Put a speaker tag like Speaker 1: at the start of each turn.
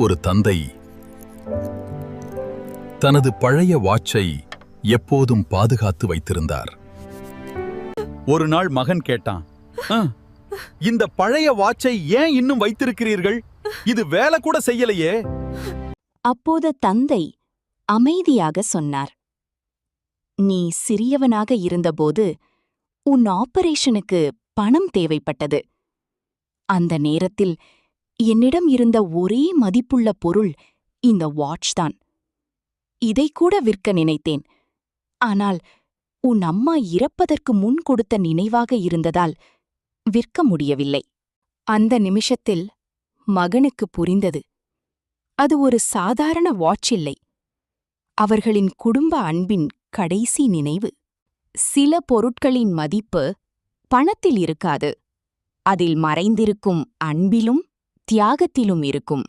Speaker 1: ஒரு தந்தை தனது பழைய வாட்சை எப்போதும் பாதுகாத்து வைத்திருந்தார். ஒரு நாள் மகன் கேட்டான், இந்த பழைய வாட்சை ஏன் இன்னும் வைத்திருக்கிறீர்கள்? இது வேலை கூட செய்யலையே.
Speaker 2: அப்போது தந்தை அமைதியாக சொன்னார், நீ சிறியவனாக இருந்தபோது உன் ஆபரேஷனுக்கு பணம் தேவைப்பட்டது. அந்த நேரத்தில் என்னிடம் இருந்த ஒரே மதிப்புள்ள பொருள் இந்த வாட்ச் தான். இதைக்கூட விற்க நினைத்தேன். ஆனால் உன் அம்மா இறப்பதற்கு முன் கொடுத்த நினைவாக இருந்ததால் விற்க முடியவில்லை. அந்த நிமிஷத்தில் மகனுக்கு புரிந்தது, அது ஒரு சாதாரண வாட்ச் இல்லை, அவர்களின் குடும்ப அன்பின் கடைசி நினைவு. சில பொருட்களின் மதிப்பு பணத்தில் இருக்காது, அதில் மறைந்திருக்கும் அன்பிலும் தியாகத்திலும் இருக்கும்.